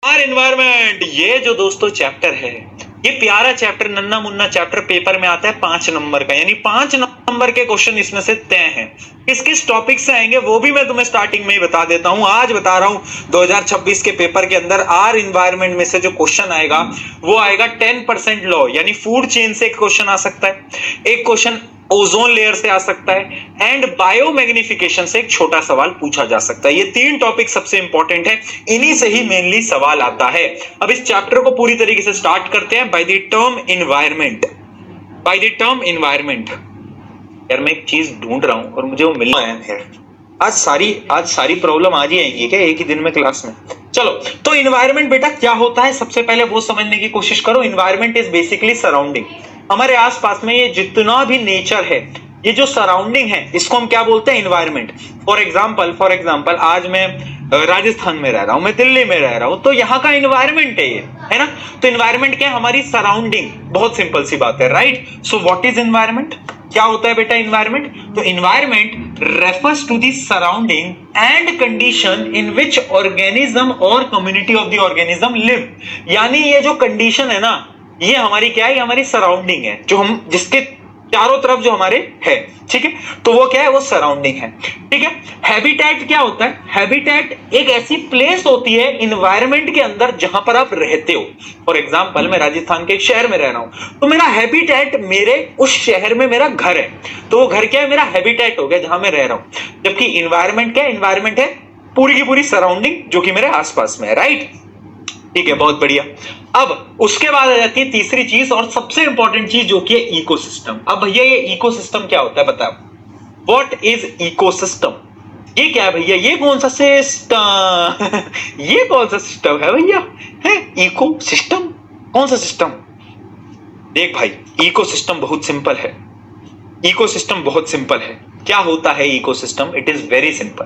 यार एनवायरमेंट, ये जो दोस्तों चैप्टर है, ये प्यारा चैप्टर, नन्ना मुन्ना चैप्टर पेपर में आता है 5 नंबर का, यानी 5 नंबर के क्वेश्चन इसमें से तय हैं। किस किस टॉपिक से आएंगे वो भी मैं तुम्हें स्टार्टिंग में ही बता देता हूं। आज बता रहा हूं 2026 के पेपर के अंदर आर इन्वायरमेंट में से जो क्वेश्चन आएगा वो आएगा 10% लॉ, यानी फूड चेन से एक क्वेश्चन आ सकता है, एक क्वेश्चन ओजोन लेयर से आ सकता है, एंड बायोमैग्निफिकेशन से एक छोटा सवाल पूछा जा सकता है। ये 3 टॉपिक सबसे इंपॉर्टेंट है, इन्हीं से ही मेनली सवाल आता है। अब इस चैप्टर को पूरी तरीके से स्टार्ट करते हैं by the term environment. By the term environment, यार मैं एक चीज ढूंढ रहा हूं और मुझे वो मिल रहा है। आज सारी प्रॉब्लम आज ही आएंगी क्या एक ही दिन में क्लास में? चलो, तो एनवायरनमेंट बेटा क्या होता है सबसे पहले वो समझने की कोशिश करो। एनवायरनमेंट इज बेसिकली सराउंडिंग, हमारे आसपास में ये जितना भी नेचर है, ये जो सराउंडिंग है, इसको हम क्या बोलते हैं? एनवायरनमेंट। फॉर एग्जांपल आज मैं राजस्थान में रह रहा हूं, मैं दिल्ली में रह रहा हूं, तो यहाँ का एनवायरनमेंट है ये, है ना? तो एनवायरनमेंट क्या है? हमारी सराउंडिंग। बहुत सिंपल सी बात है, right? So what is environment? क्या होता है बेटा एनवायरनमेंट? तो environment refers to the surrounding and condition in which organism और community of the organism live. यानी ये जो कंडीशन है ना, ये हमारी क्या है? हमारी सराउंडिंग है, जो हम जिसके चारों तरफ जो हमारे है, ठीक है? तो वो क्या है? वो सराउंडिंग है, ठीक है? हैबिटेट क्या होता है? हैबिटेट एक ऐसी प्लेस होती है एनवायरनमेंट के अंदर जहां पर आप रहते हो। फॉर एग्जांपल मैं राजस्थान के एक शहर में रह रहा हूं, तो मेरा हैबिटेट मेरे उस शहर में मेरा घर है, तो वो घर क्या है? मेरा हैबिटेट हो गया जहां मैं रह रहा हूं। जबकि एनवायरनमेंट क्या है? एनवायरनमेंट है पूरी की पूरी सराउंडिंग जो कि मेरे आसपास में है, राइट? ठीक है, बहुत बढ़िया। अब उसके बाद आ जाती है तीसरी चीज और सबसे इंपॉर्टेंट चीज जो कि है इकोसिस्टम। अब भैया ये इकोसिस्टम क्या होता है बताओ? What is ecosystem? ये क्या है भैया? ये कौन सा सिस्टम ये कौन सा सिस्टम है भैया? है इकोसिस्टम? कौन सा सिस्टम? देख भाई, इकोसिस्टम बहुत सिंपल है। इकोसिस्टम बहुत सिंपल है। क्या होता है ecosystem? It is very simple.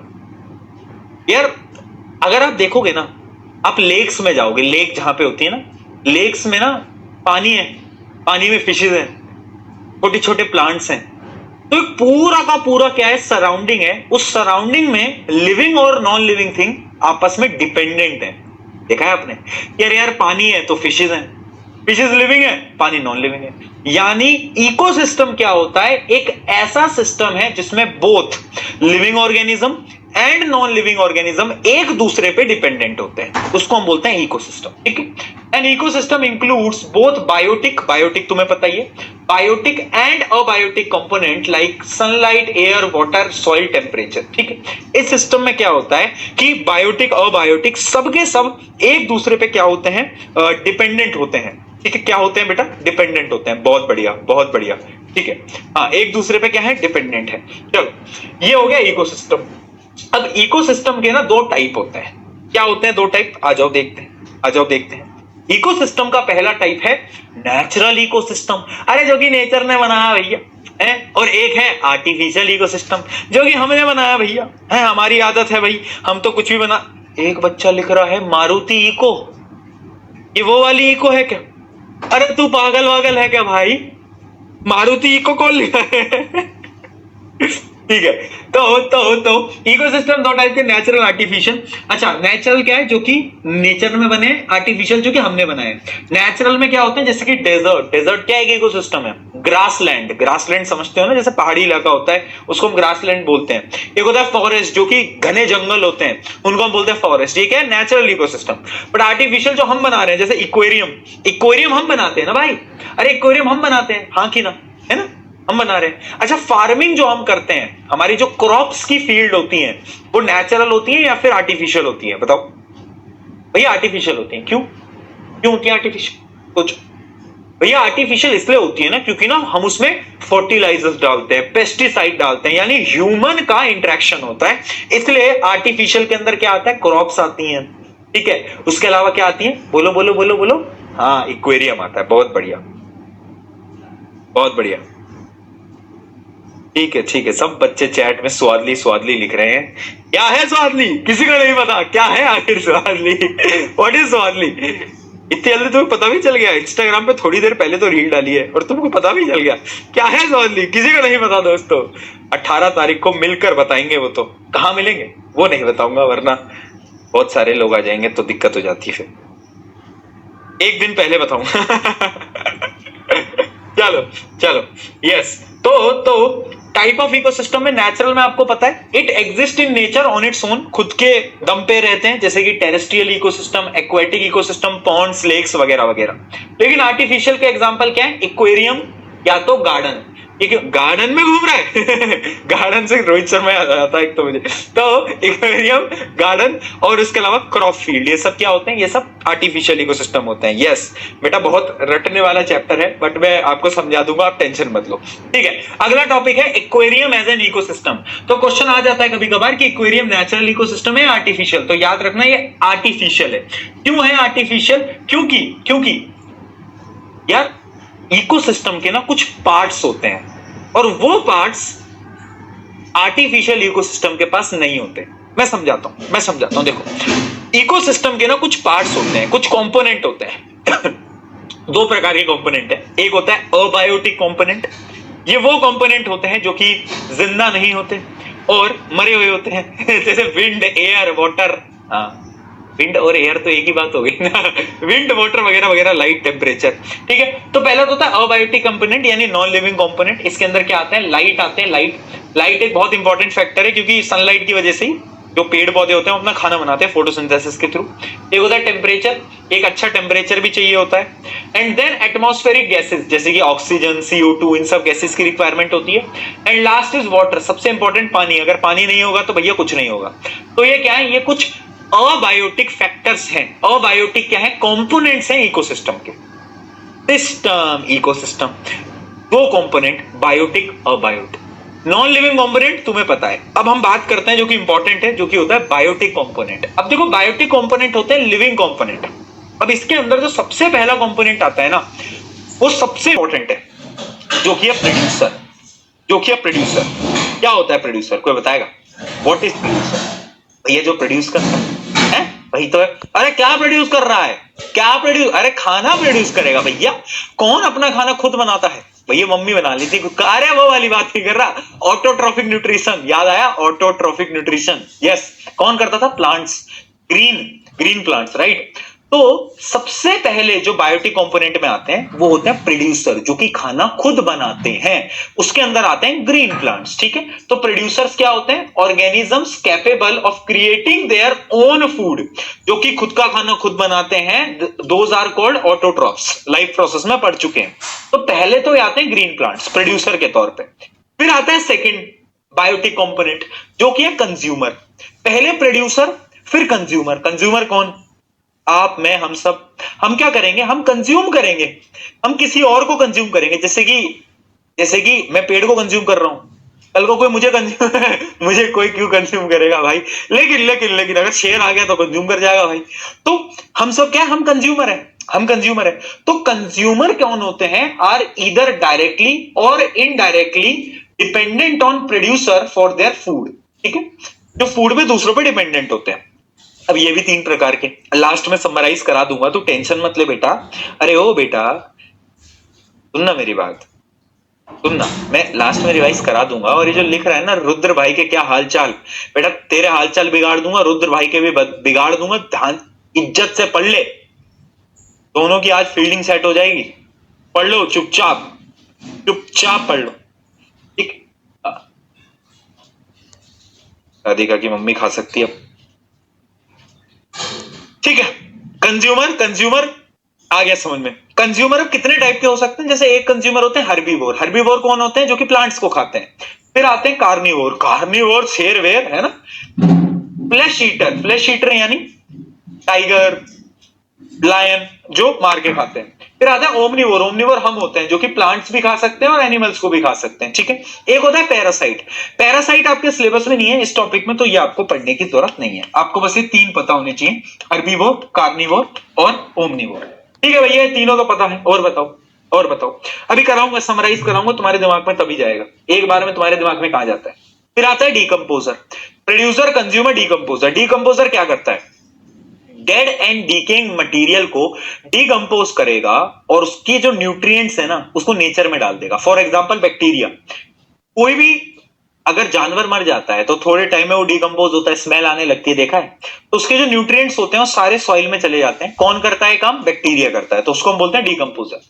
यार अगर आप देखोगे ना, आप लेक्स में जाओगे, लेक जहां पे होती है ना, लेक्स में ना पानी है, पानी में फिशेज हैं, छोटे छोटे प्लांट्स हैं, तो एक पूरा का पूरा क्या है? सराउंडिंग है। उस सराउंडिंग में लिविंग और नॉन लिविंग थिंग आपस में डिपेंडेंट है। देखा है आपने? यार पानी है तो फिशेज हैं, फिशेज लिविंग है, पानी नॉन लिविंग है। यानी इकोसिस्टम क्या होता है? एक ऐसा सिस्टम है जिसमें both living organism and non living organism एक दूसरे पे डिपेंडेंट होते हैं, उसको हम बोलते हैं इकोसिस्टम, ठीक है? An ecosystem includes both biotic तुम्हें पता ही है, biotic and abiotic component like sunlight, air, water, soil, temperature, ठीक है? इस सिस्टम में क्या होता है कि बायोटिक अबायोटिक सबके सब एक दूसरे पे क्या होते हैं? डिपेंडेंट होते हैं, ठीक है? क्या होते हैं बेटा? डिपेंडेंट होते हैं। बहुत बढ़िया, बहुत बढ़िया, ठीक है? हाँ, एक दूसरे पे क्या है? डिपेंडेंट है। चलो, ये हो गया इकोसिस्टम। अब इकोसिस्टम के ना 2 टाइप होते हैं। क्या होते हैं 2 टाइप? आ जाओ देखते हैं। इकोसिस्टम का पहला टाइप है नेचुरल इकोसिस्टम, अरे जो कि नेचर ने बनाया भैया है, और एक है आर्टिफिशियल इकोसिस्टम जो कि हमने बनाया भैया है, हमारी आदत है भाई, हम तो कुछ भी बना। एक बच्चा लिख रहा है मारुति इको, ये वो वाली इको है क्या? अरे तू पागल वागल है क्या भाई? मारुति इको कौन लिखा है? ठीक है, तो इकोसिस्टम 2 टाइप के, नेचुरल, आर्टिफिशियल। अच्छा, नेचुरल क्या है? जो कि नेचर में बने, आर्टिफिशियल जो कि हमने बनाए। नेचुरल में क्या होते हैं? जैसे कि डेजर्ट क्या है? इकोसिस्टम है। ग्रासलैंड समझते हो ना, जैसे पहाड़ी इलाका होता है उसको हम ग्रासलैंड बोलते हैं। एक होता है फॉरेस्ट, जो कि घने जंगल होते हैं, उनको हम बोलते हैं फॉरेस्ट। ये क्या है? Natural ecosystem. बट आर्टिफिशियल जो हम बना रहे हैं, जैसे इक्वेरियम हम बनाते हैं ना भाई, अरे इक्वेरियम हम बनाते हैं, हाँ कि ना, है ना? हम बना रहे हैं। अच्छा, फार्मिंग जो हम करते हैं, हमारी जो क्रॉप्स की फील्ड होती हैं, वो नेचुरल होती है या फिर आर्टिफिशियल होती है? बताओ भैया। आर्टिफिशियल होती है। क्यों होती है आर्टिफिशियल? कुछ भैया, आर्टिफिशियल इसलिए होती है ना क्योंकि ना हम उसमें फर्टिलाइजर्स डालते हैं, पेस्टिसाइड डालते हैं, यानी ह्यूमन का इंटरेक्शन होता है, इसलिए आर्टिफिशियल के अंदर क्या आता है? क्रॉप्स आती हैं, ठीक है? उसके अलावा क्या आती है? बोलो। हाँ, इक्वेरियम आता है। बहुत बढ़िया, ठीक है। सब बच्चे चैट में स्वादली लिख रहे हैं। क्या है स्वादली? किसी को नहीं पता क्या है आखिर स्वादली? What is स्वादली? इतनी जल्दी तुम्हें पता भी चल गया? इंस्टाग्राम पे थोड़ी देर पहले तो रील डाली है और तुमको पता भी चल गया क्या है स्वादली? किसी को नहीं पता दोस्तों। 18 तारीख को मिलकर बताएंगे। वो तो कहाँ मिलेंगे वो नहीं बताऊंगा, वरना बहुत सारे लोग आ जाएंगे तो दिक्कत हो जाती है फिर। एक दिन पहले बताऊंगा। चलो चलो, यस। तो टाइप ऑफ इकोसिस्टम में नेचुरल में आपको पता है it exist in nature on its own, खुद के दम पे रहते हैं, जैसे कि terrestrial ecosystem, aquatic ecosystem, ponds, lakes वगैरह वगैरह। लेकिन आर्टिफिशियल के एग्जांपल क्या है? एक्वेरियम या तो गार्डन। गार्डन में घूम रहा है गार्डन से रोहित शर्मा याद आता है एक तो मुझे। तो एक्वेरियम, गार्डन और उसके अलावा क्रॉप फील्ड, ये सब क्या होते हैं? ये सब आर्टिफिशियल इकोसिस्टम होते हैं। यस बेटा, बहुत रटने वाला चैप्टर है बट मैं आपको समझा दूंगा, आप टेंशन मत लो। ठीक है, अगला टॉपिक है एक्वेरियम एज एन इकोसिस्टम। तो क्वेश्चन आ जाता है कभी कभार कि एक्वेरियम नेचुरल इकोसिस्टम है आर्टिफिशियल? तो याद रखना ये आर्टिफिशियल है। क्यों है आर्टिफिशियल? क्योंकि यार इकोसिस्टम के ना कुछ पार्ट्स होते हैं और वो पार्ट्स आर्टिफिशियल इकोसिस्टम के पास नहीं होते। मैं समझाता हूं देखो, इकोसिस्टम के ना कुछ पार्ट्स होते हैं, कुछ कंपोनेंट होते हैं। दो प्रकार के कंपोनेंट है। एक होता है अबायोटिक कंपोनेंट, ये वो कंपोनेंट होते हैं जो कि जिंदा नहीं होते और मरे हुए होते हैं जैसे विंड, एयर, वाटर। हाँ, विंड और एयर तो एक ही बात हो गई ना विंड, वाटर वगैरह वगैरह, लाइट, टेम्परेचर। ठीक है, तो पहला तो होता है अबायोटिक कंपोनेंट यानी नॉन लिविंग कंपोनेंट। इसके अंदर क्या आते हैं? लाइट आते हैं। लाइट एक बहुत इंपॉर्टेंट फैक्टर है क्योंकि सनलाइट की वजह से ही जो पेड़ पौधे होते हैं वो अपना खाना बनाते हैं फोटोसिंथेसिस के थ्रू। एक होता है टेम्परेचर, एक अच्छा टेम्परेचर भी चाहिए होता है। एंड देन एटमॉस्फेरिक गैसेस जैसे कि ऑक्सीजन, CO2, इन सब गैसेस की रिक्वायरमेंट होती है। एंड लास्ट इज वाटर, सबसे इंपॉर्टेंट पानी। अगर पानी नहीं होगा तो भैया कुछ नहीं होगा। तो ये क्या है? ये कुछ अबायोटिक फैक्टर्स हैं। अबायोटिक क्या है? कंपोनेंट्स हैं इकोसिस्टम के। सिस्टम, इकोसिस्टम, दो component, biotic, abiotic. Non living component तुम्हें पता है। अब हम बात करते हैं जो कि इंपॉर्टेंट है, जो कि होता है बायोटिक कंपोनेंट। अब देखो, बायोटिक कंपोनेंट होते हैं लिविंग कंपोनेंट। अब इसके अंदर जो सबसे पहला कंपोनेंट आता है ना, वो सबसे इंपॉर्टेंट है, जो कि है प्रोड्यूसर। क्या होता है प्रोड्यूसर? कोई बताएगा? What is producer? भैया जो प्रोड्यूस करता है वही तो है। अरे क्या प्रोड्यूस कर रहा है? अरे खाना प्रोड्यूस करेगा भैया। कौन अपना खाना खुद बनाता है? भैया मम्मी बना लेती। अरे वो वाली बात नहीं कर रहा, ऑटोट्रॉफिक न्यूट्रिशन। याद आया? Autotrophic nutrition, yes. कौन करता था? Plants, green plants, right. तो सबसे पहले जो बायोटिक कंपोनेंट में आते हैं वो होते हैं प्रोड्यूसर, जो कि खाना खुद बनाते हैं। उसके अंदर आते हैं ग्रीन प्लांट्स। ठीक है, तो प्रोड्यूसर्स क्या होते हैं? Organisms capable of creating their own food, जो कि खुद का खाना खुद बनाते हैं। Those are called autotrophs, life process में पढ़ चुके हैं। तो पहले तो ये आते हैं ग्रीन प्लांट्स प्रोड्यूसर के तौर पे। फिर आता है सेकंड बायोटिक कंपोनेंट, जो कि है कंज्यूमर। पहले प्रोड्यूसर फिर कंज्यूमर। कंज्यूमर कौन? आप, मैं, हम सब। हम क्या करेंगे? हम कंज्यूम करेंगे, हम किसी और को कंज्यूम करेंगे। जैसे कि मैं पेड़ को कंज्यूम कर रहा हूं, कल को कोई मुझे कंज्यूम मुझे कोई क्यों कंज्यूम करेगा भाई? लेकिन अगर शेर आ गया तो कंज्यूम कर जाएगा भाई। तो हम सब क्या? हम कंज्यूमर है। तो कंज्यूमर कौन होते हैं? आर ईदर डायरेक्टली और indirectly dependent on producer for their food. ठीक है, जो फूड पे दूसरों पे डिपेंडेंट होते हैं। अब ये भी तीन प्रकार के, लास्ट में समराइज करा दूंगा, तो टेंशन मत ले बेटा। अरे ओ बेटा, सुनना मेरी बात, सुनना, मैं लास्ट में रिवाइज करा दूंगा। और ये जो लिख रहा है ना, रुद्र भाई के क्या हालचाल, बेटा तेरे हालचाल बिगाड़ दूंगा, रुद्र भाई के भी बिगाड़ दूंगा। ध्यान, इज्जत से पढ़ ले, दोनों की आज फील्डिंग सेट हो जाएगी। पढ़ लो चुपचाप पढ़ लो, ठीक। राधिका की मम्मी खा सकती है, ठीक है। कंज्यूमर आ गया समझ में। कंज्यूमर अब कितने टाइप के हो सकते हैं? जैसे एक कंज्यूमर होते हैं हर्बीवोर कौन होते हैं? जो कि प्लांट्स को खाते हैं। फिर आते हैं कार्निवोर शेर वेर, है ना। फ्लैश ईटर यानी टाइगर, लायन, जो मार के खाते हैं। फिर आता है ओमनीवोर हम होते हैं, जो कि प्लांट्स भी खा सकते हैं और एनिमल्स को भी खा सकते हैं। ठीक है, एक होता है पैरासाइट आपके सिलेबस में नहीं है इस टॉपिक में, तो ये आपको पढ़ने की जरूरत नहीं है। आपको बस ये तीन पता होने चाहिए, हर्बीवोर, कार्निवोर और ओमनीवोर। ठीक है भैया, तीनों तो पता है। और बताओ अभी कराऊंगा, समराइज कराऊंगा, तुम्हारे दिमाग में तभी जाएगा एक बार में, तुम्हारे दिमाग में कहां जाता है। फिर आता है डीकंपोजर, प्रोड्यूसर, कंज्यूमर, डीकंपोजर क्या करता है? डेड एंड डीकेइंग मटेरियल को डीकंपोज करेगा और उसकी जो न्यूट्रिएंट्स है ना, उसको नेचर में डाल देगा। फॉर एग्जांपल बैक्टीरिया, कोई भी अगर जानवर मर जाता है तो थोड़े टाइम में वो डिकम्पोज होता है, स्मेल आने लगती है, देखा है? तो उसके जो न्यूट्रिएंट्स होते हैं वो सारे सॉइल में चले जाते हैं। कौन करता है काम? बैक्टीरिया करता है, तो उसको हम बोलते हैं decomposer.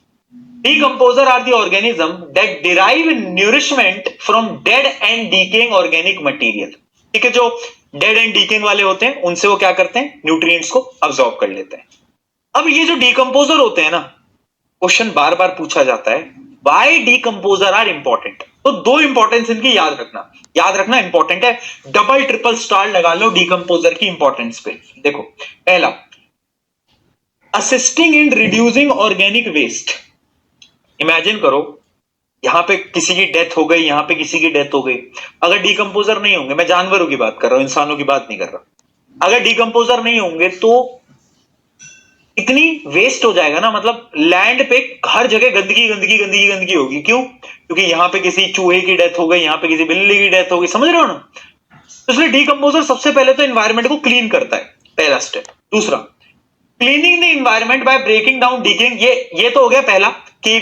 Decomposer are the organism that derive nourishment from dead and decaying organic material। ठीक है, जो डेड एंड डीकेइंग वाले होते हैं उनसे वो क्या करते हैं? न्यूट्रिएंट्स को अब्सॉर्ब कर लेते हैं। अब ये जो डिकम्पोजर होते हैं ना, क्वेश्चन बार बार पूछा जाता है, व्हाई डिकम्पोजर आर इंपॉर्टेंट? तो दो इंपॉर्टेंस इनकी याद रखना इंपॉर्टेंट है। डबल ट्रिपल स्टार लगा लो डिकम्पोजर की इंपॉर्टेंस पे। देखो, पहला, assisting in reducing organic waste. Imagine करो, यहां पे किसी की डेथ हो गई, यहां पे किसी की डेथ हो गई, अगर डिकम्पोजर नहीं होंगे, मैं जानवरों की बात कर रहा हूं, इंसानों की बात नहीं कर रहा, अगर डिकम्पोजर नहीं होंगे तो इतनी वेस्ट हो जाएगा ना, मतलब लैंड पे हर जगह गंदगी गंदगी गंदगी गंदगी होगी। क्यों? क्योंकि यहां पे किसी चूहे की डेथ हो गई, यहां पे किसी बिल्ली की डेथ हो गई, समझ रहे हो ना? तो इसलिए डिकम्पोजर सबसे पहले तो एनवायरमेंट को क्लीन करता है, पहला स्टेप। दूसरा, cleaning the environment by breaking down decaying, ये तो हो गया पहला कि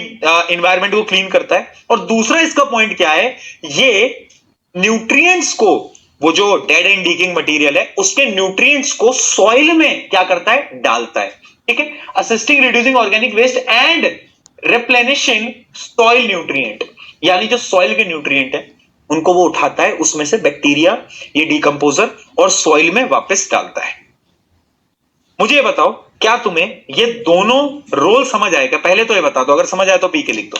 एनवायरमेंट को क्लीन करता है। और दूसरा इसका पॉइंट क्या है? ये न्यूट्रिएंट्स को, वो जो डेड एंड डिकेइंग मटेरियल है उसके न्यूट्रिएंट्स को सॉइल में क्या करता है? डालता है। ठीक है, assisting reducing organic waste and replenishing soil nutrient, यानी जो सॉइल के न्यूट्रिएंट है उनको वो उठाता है, उसमें से बैक्टीरिया, ये डिकम्पोजर, और सॉइल में वापस डालता है। मुझे ये बताओ, क्या तुम्हें ये दोनों रोल समझ आएगा? पहले तो ये बता दो, अगर समझ आए तो पी के लिख दो।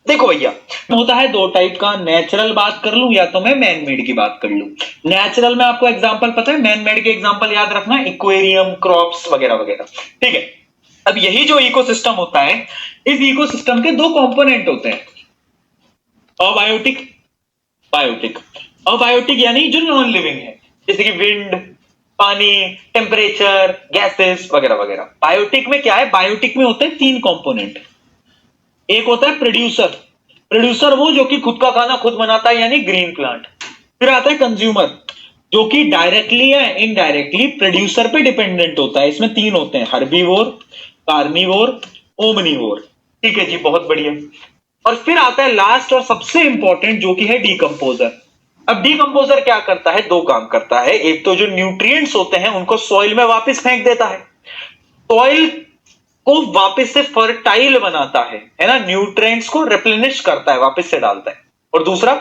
देखो भैया, होता है दो टाइप का, नेचुरल बात कर लूं या तो मैं मैन मेड की बात कर लूं। नेचुरल में आपको एग्जांपल पता है, मैन मेड के एग्जांपल याद रखना, एक्वेरियम, क्रॉप्स वगैरह वगैरह। ठीक है, अब यही जो इकोसिस्टम होता है, इस इकोसिस्टम के दो कंपोनेंट होते हैं, अबायोटिक, बायोटिक। अबायोटिक यानी जो नॉन लिविंग है, जैसे कि विंड, पानी, टेम्परेचर, गैसेस वगैरह वगैरह। बायोटिक में क्या है? बायोटिक में होते हैं तीन कंपोनेंट। एक होता है प्रोड्यूसर, प्रोड्यूसर वो जो कि खुद का खाना खुद बनाता है, यानी ग्रीन प्लांट। फिर आता है कंज्यूमर, जो कि डायरेक्टली या इनडायरेक्टली प्रोड्यूसर पे डिपेंडेंट होता है। इसमें तीन होते हैं, हर्बीवोर, कार्निवोर, ओमनिवोर। ठीक है जी, बहुत बढ़िया। और फिर आता है लास्ट और सबसे इंपॉर्टेंट, जो कि है डिकम्पोजर। अब डिकम्पोजर क्या करता है? दो काम करता है। एक तो जो न्यूट्रिएंट्स होते हैं उनको सॉइल में वापस फेंक देता है, सॉइल को वापस से फर्टाइल बनाता है ना, न्यूट्रिएंट्स को रिप्लेनिश करता है, वापस से डालता है। और दूसरा,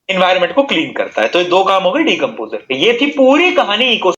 एनवायरनमेंट को क्लीन करता है। तो ये दो काम हो गए डिकम्पोजर के। ये थी पूरी कहानी इको